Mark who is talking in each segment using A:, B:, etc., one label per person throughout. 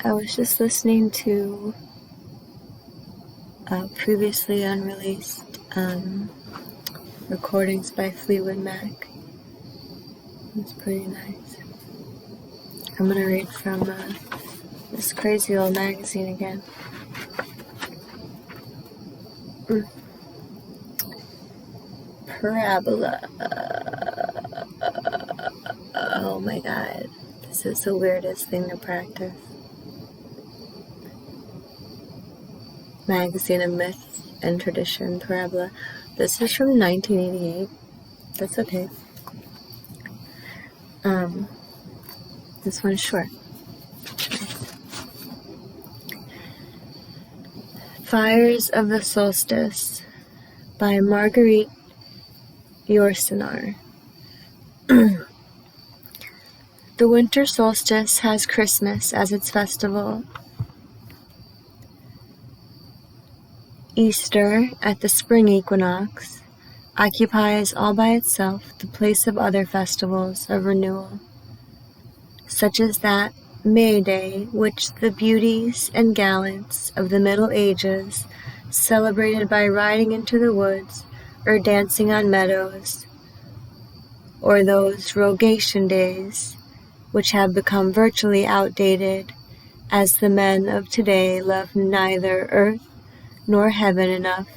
A: I was just listening to previously unreleased recordings by Fleetwood Mac. It's pretty nice. I'm gonna read from this crazy old magazine again. Parabola. Oh my god. This is the weirdest thing to practice. Magazine of Myth and Tradition, Parabola. This is from 1988. That's okay. This one's short. Fires of the Solstice by Marguerite Yourcenae. The winter solstice has Christmas as its festival. Easter, at the spring equinox, occupies all by itself the place of other festivals of renewal, such as that May Day which the beauties and gallants of the Middle Ages celebrated by riding into the woods or dancing on meadows, or those Rogation days which have become virtually outdated, as the men of today love neither earth nor heaven enough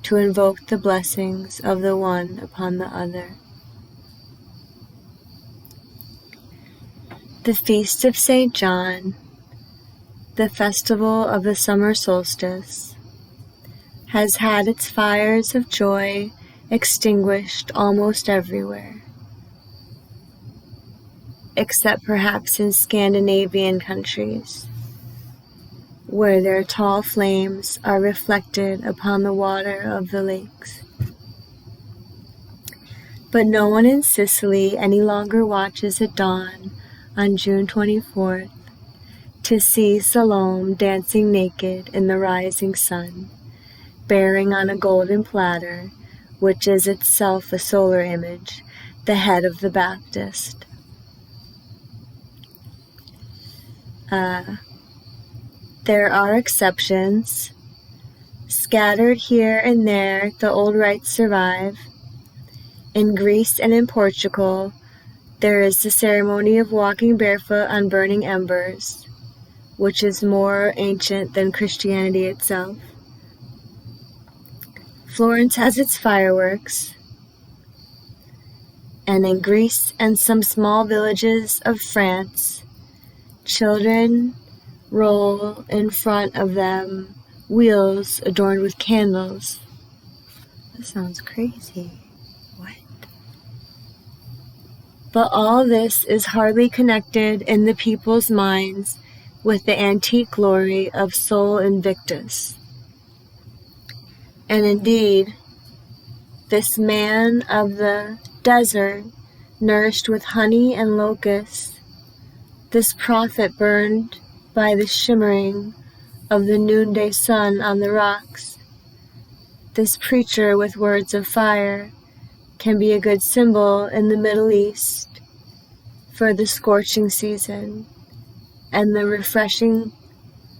A: to invoke the blessings of the one upon the other. The Feast of St. John, the festival of the summer solstice, has had its fires of joy extinguished almost everywhere, except perhaps in Scandinavian countries, where their tall flames are reflected upon the water of the lakes. But no one in Sicily any longer watches at dawn on June 24th to see Salome dancing naked in the rising sun, bearing on a golden platter, which is itself a solar image, the head of the Baptist. There are exceptions. Scattered here and there, the old rites survive. In Greece and in Portugal, there is the ceremony of walking barefoot on burning embers, which is more ancient than Christianity itself. Florence has its fireworks, and in Greece and some small villages of France, children roll in front of them wheels adorned with candles. That sounds crazy. What? But all this is hardly connected in the people's minds with the antique glory of Sol Invictus. And indeed, this man of the desert, nourished with honey and locusts, this prophet burned by the shimmering of the noonday sun on the rocks, this preacher with words of fire, can be a good symbol in the Middle East for the scorching season and the refreshing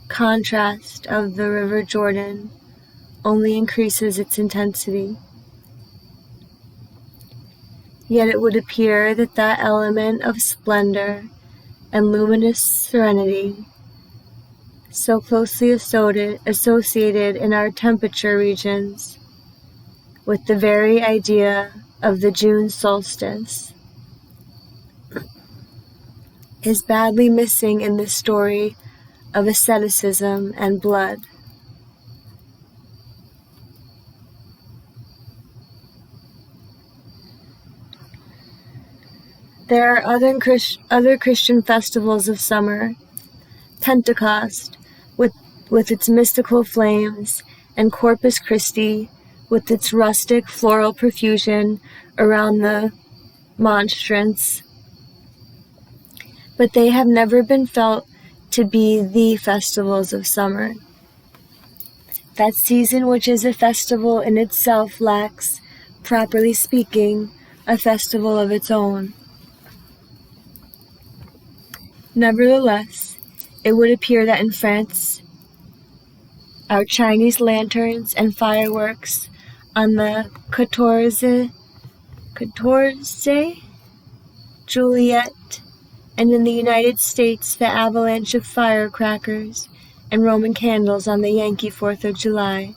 A: contrast of the River Jordan only increases its intensity. Yet it would appear that that element of splendor and luminous serenity, so closely associated in our temperature regions with the very idea of the June solstice, is badly missing in the story of asceticism and blood. There are other Christian festivals of summer. Pentecost, with its mystical flames, and Corpus Christi, with its rustic floral profusion around the monstrance. But they have never been felt to be the festivals of summer. That season which is a festival in itself lacks, properly speaking, a festival of its own. Nevertheless, it would appear that in France, our Chinese lanterns and fireworks on the 14 Juliet, and in the United States, the avalanche of firecrackers and Roman candles on the Yankee 4th of July.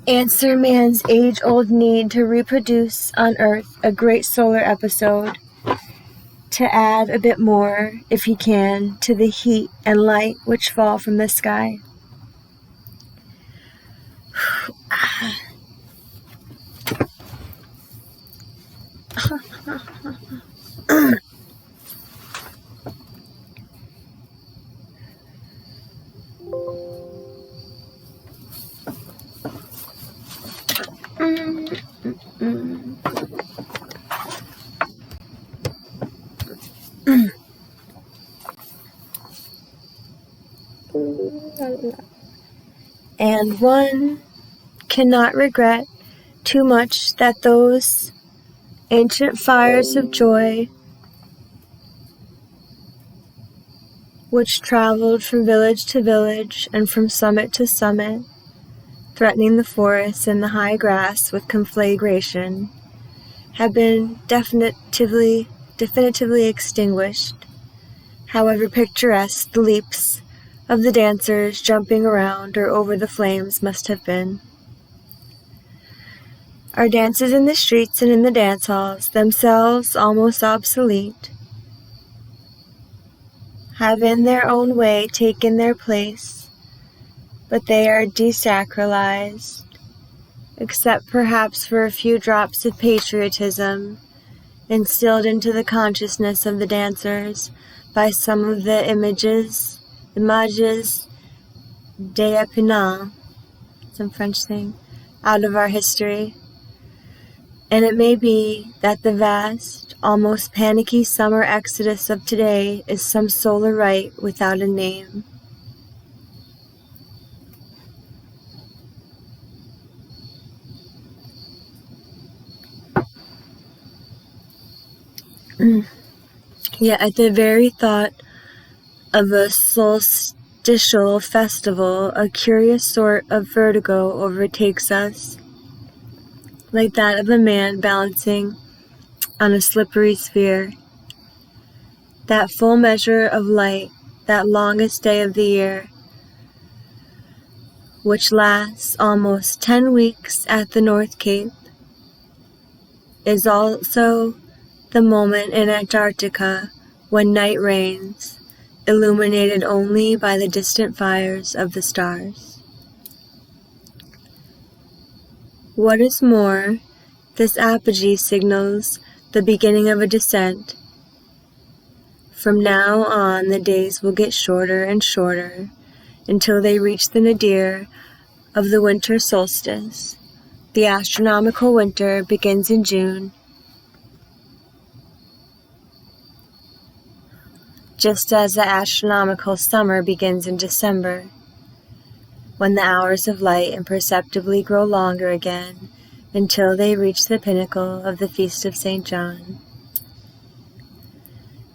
A: Answer man's age-old need to reproduce on Earth a great solar episode, to add a bit more, if he can, to the heat and light which fall from the sky. And one cannot regret too much that those ancient fires of joy which traveled from village to village and from summit to summit, threatening the forests and the high grass with conflagration, have been definitively extinguished, however picturesque the leaps of the dancers jumping around or over the flames must have been. Our dances in the streets and in the dance halls, themselves almost obsolete, have in their own way taken their place, but they are desacralized, except perhaps for a few drops of patriotism instilled into the consciousness of the dancers by some of the images d'épinal, some French thing, out of our history. And it may be that the vast, almost panicky summer exodus of today is some solar rite without a name. Yet at the very thought of a solstitial festival, a curious sort of vertigo overtakes us, like that of a man balancing on a slippery sphere. That full measure of light, that longest day of the year, which lasts almost 10 weeks at the North Cape, is also the moment in Antarctica when night reigns, illuminated only by the distant fires of the stars. What is more, this apogee signals the beginning of a descent. From now on, the days will get shorter and shorter until they reach the nadir of the winter solstice. The astronomical winter begins in June, just as the astronomical summer begins in December, when the hours of light imperceptibly grow longer again until they reach the pinnacle of the Feast of St. John.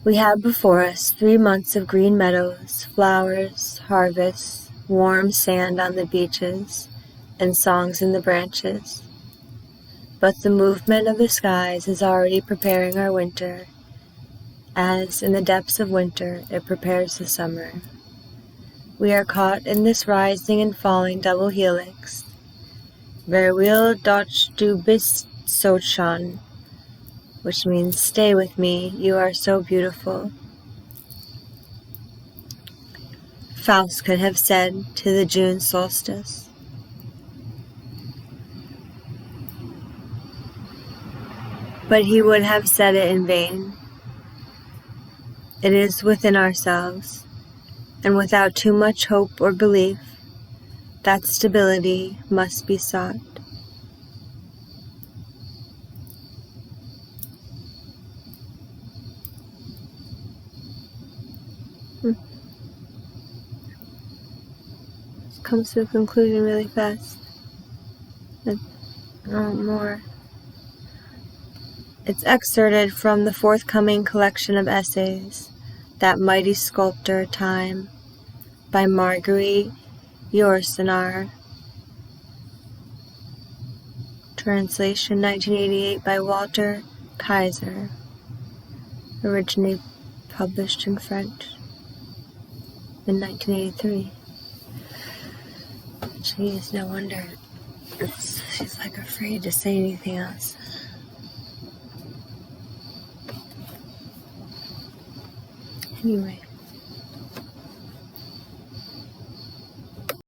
A: We have before us 3 months of green meadows, flowers, harvests, warm sand on the beaches, and songs in the branches. But the movement of the skies is already preparing our winter, as in the depths of winter it prepares the summer. We are caught in this rising and falling double helix. Wer will doch du bist so schön, which means stay with me, you are so beautiful. Faust could have said to the June solstice. But he would have said it in vain. It is within ourselves, and without too much hope or belief, that stability must be sought. This comes to a conclusion really fast. More. It's excerpted from the forthcoming collection of essays, That Mighty Sculptor, Time, by Marguerite Yourcenae. Translation 1988 by Walter Kaiser. Originally published in French in 1983. Jeez, no wonder. She's like afraid to say anything else. Anyway.